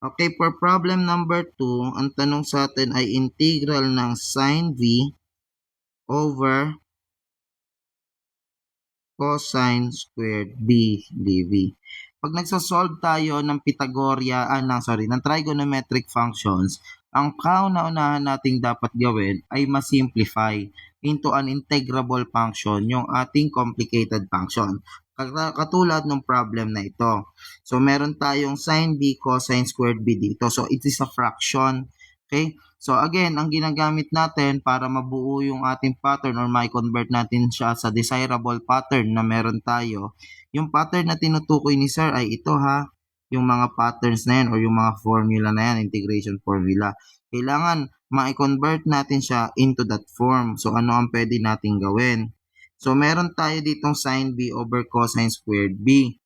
Okay, for problem number 2, ang tanong sa atin ay integral ng sine v over cosine squared b dv. Pag nagsasolve tayo ng ng trigonometric functions, ang kauna-unahan nating dapat gawin ay masimplify into an integrable function yung ating complicated function. Katulad ng problem na ito. So, meron tayong sine b cosine squared b dito. So, it is a fraction. Okay? So, again, ang ginagamit natin para mabuo yung ating pattern or mai-convert natin siya sa desirable pattern na meron tayo, yung pattern na tinutukoy ni sir ay ito ha, yung mga patterns na yan or yung mga formula na yan, integration formula. Kailangan ma-convert natin siya into that form. So, ano ang pwede natin gawin? So, meron tayo ditong sine b over cosine squared b.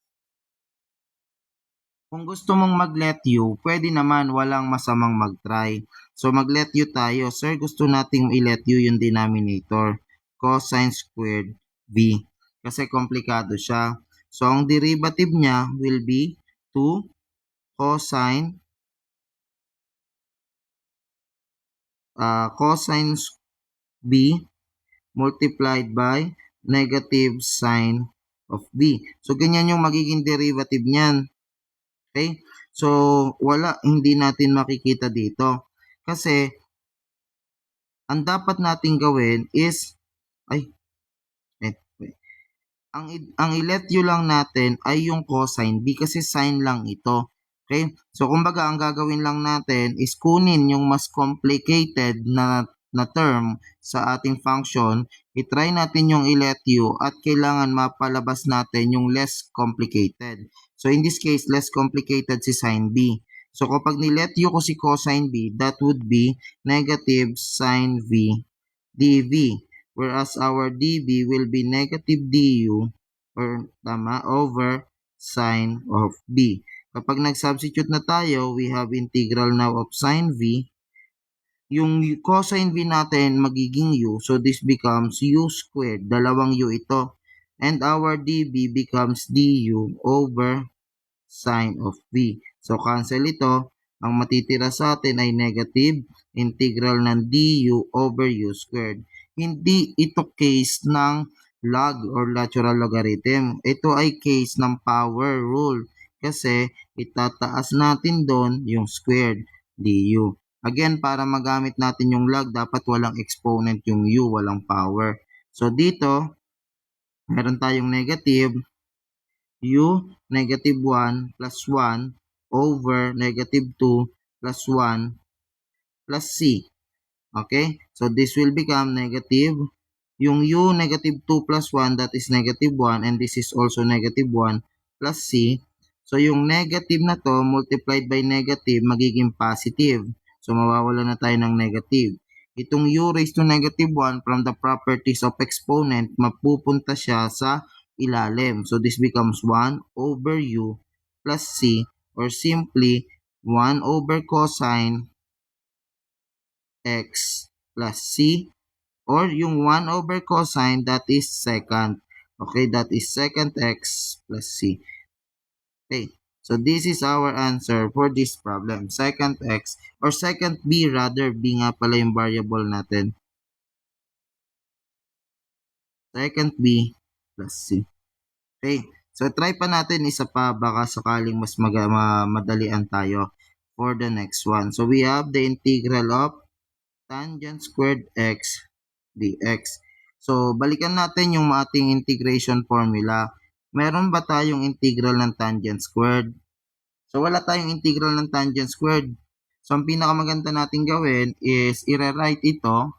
Kung gusto mong mag-let u, pwede naman, walang masamang mag-try. So, mag-let u tayo. Sir, gusto nating i-let u yung denominator, cosine squared b. Kasi komplikado siya. So, ang derivative niya will be 2 cosine b multiplied by negative sine of b. So, ganyan yung magiging derivative niyan. Okay? So, hindi natin makikita dito. Kasi, ang dapat nating gawin is, ang i-let you lang natin ay yung cosine b kasi sine lang ito. Okay? So, kumbaga, ang gagawin lang natin is kunin yung mas complicated na term sa ating function, i-try natin yung i-let you at kailangan mapalabas natin yung less complicated. So, in this case, less complicated si sine b. So, kapag ni-let you ko si cosine b, that would be negative sine v dv. Whereas our dv will be negative du over sine of b. Kapag nag-substitute na tayo, we have integral now of sine v. Yung cosine v natin magiging u, so this becomes u squared. Dalawang u ito. And our dv becomes du over sine of v. So, cancel ito. Ang matitira sa atin ay negative integral ng du over u squared. Hindi ito case ng log or natural logarithm. Ito ay case ng power rule kasi itataas natin doon yung squared du. Again, para magamit natin yung log, dapat walang exponent yung u, walang power. So, dito, meron tayong negative u negative 1 plus 1 over negative 2 plus 1 plus c. Okay? So, this will become negative. Yung u negative 2 plus 1, that is negative 1, and this is also negative 1 plus c. So, yung negative na to multiplied by negative magiging positive. So, mawawala na tayo ng negative. Itong u raised to negative 1 from the properties of exponent, mapupunta siya sa ilalim. So, this becomes 1 over u plus c, or simply 1 over cosine x plus c, or yung 1 over cosine, that is secant. Okay, that is secant x plus c. Okay, so this is our answer for this problem. Secant x, or secant b rather, b nga pala yung variable natin. Secant b plus c. Okay, so try pa natin isa pa, baka sakaling mas madalian tayo for the next one. So we have the integral of tangent squared x dx. So, balikan natin yung ating integration formula. Meron ba tayong integral ng tangent squared? So, wala tayong integral ng tangent squared. So, ang pinakamaganda natin gawin is i-rewrite ito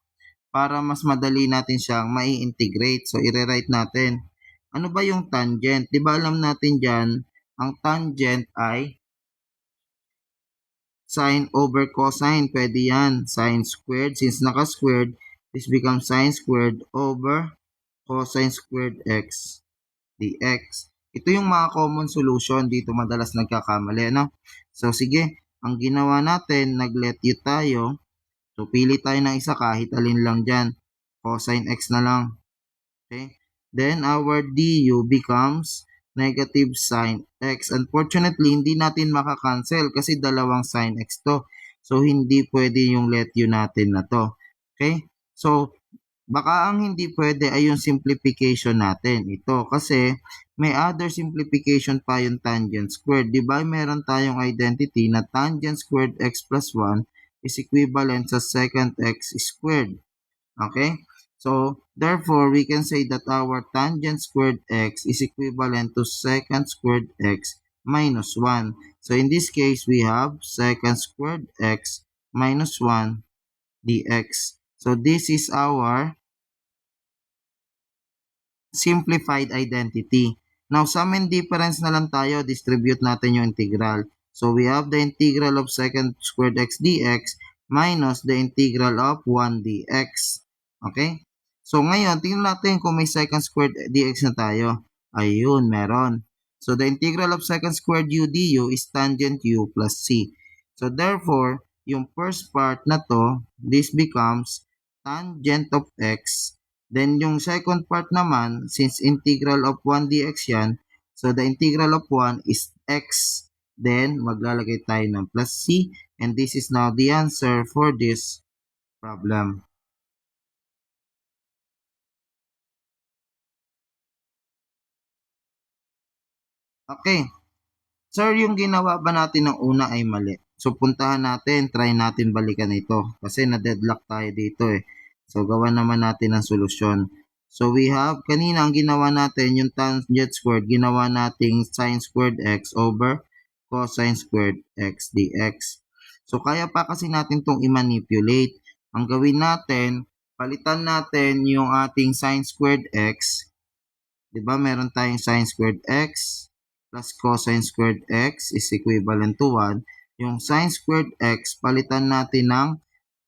para mas madali natin siyang mai-integrate. So, i-rewrite natin. Ano ba yung tangent? Diba alam natin dyan, ang tangent ay sine over cosine. Pwede yan. Sine squared. Since naka-squared, this becomes sine squared over cosine squared x dx. Ito yung mga common solution. Dito madalas nagkakamali, no? So, sige. Ang ginawa natin, nag-let u tayo. So, pili tayo ng isa kahit alin lang dyan. Cosine x na lang. Okay? Then, our du becomes negative sin x. Unfortunately, hindi natin makakancel kasi dalawang sin x to. So, hindi pwede yung let u natin na to. Okay? So, baka ang hindi pwede ay yung simplification natin. Ito kasi may other simplification pa yung tangent squared. Di ba meron tayong identity na tangent squared x plus 1 is equivalent sa secant x squared. Okay? So, therefore, we can say that our tangent squared x is equivalent to secant squared x minus 1. So, in this case, we have secant squared x minus 1 dx. So, this is our simplified identity. Now, sum and difference na lang tayo, distribute natin yung integral. So, we have the integral of secant squared x dx minus the integral of 1 dx. Okay? So, ngayon, tingnan natin kung may secant squared dx na tayo. Ayun, meron. So, the integral of secant squared u du is tangent u plus c. So, therefore, yung first part na to, this becomes tangent of x. Then, yung second part naman, since integral of 1 dx yan, so the integral of 1 is x. Then, maglalagay tayo ng plus c. And this is now the answer for this problem. Okay. Sir, yung ginawa ba natin ng una ay mali? So, puntahan natin, try natin balikan ito. Kasi na-deadlock tayo dito eh. So, gawa naman natin ang solusyon. So, we have, kanina ang ginawa natin, yung tangent squared, ginawa nating sin squared x over cosine squared x dx. So, kaya pa kasi natin itong i-manipulate. Ang gawin natin, palitan natin yung ating sin squared x. Diba, meron tayong sin squared x plus cosine squared x is equivalent to 1. Yung sin squared x, palitan natin ng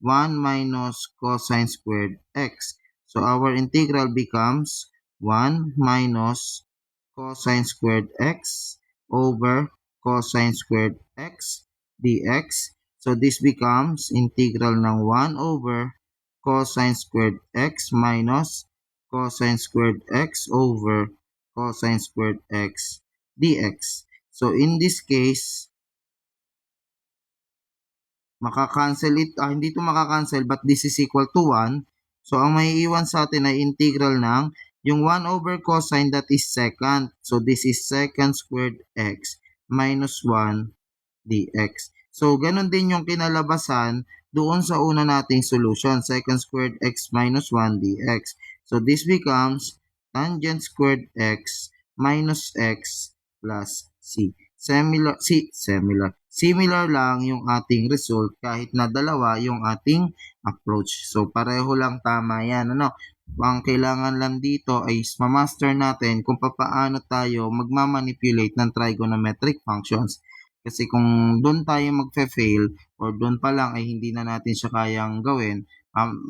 1 minus cosine squared x. So, our integral becomes 1 minus cosine squared x over cosine squared x dx. So, this becomes integral ng 1 over cosine squared x minus cosine squared x over cosine squared x dx. So, in this case, makakancel hindi ito makakancel but this is equal to 1. So, ang maiiwan sa atin ay integral ng yung 1 over cosine that is secant. So, this is secant squared x minus 1 dx. So, ganun din yung kinalabasan doon sa una nating solution, secant squared x minus 1 dx. So, this becomes tangent squared x minus x plus c. Similar lang yung ating result kahit na dalawa yung ating approach. So, pareho lang tama yan. Ang kailangan lang dito ay ma-master natin kung paano tayo magmamanipulate ng trigonometric functions. Kasi kung doon tayo magfe-fail or doon pa lang ay hindi na natin siya kayang gawin,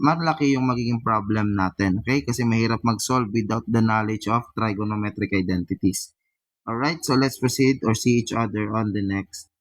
malaki yung magiging problem natin. Okay? Kasi mahirap mag-solve without the knowledge of trigonometric identities. Alright, so let's proceed or see each other on the next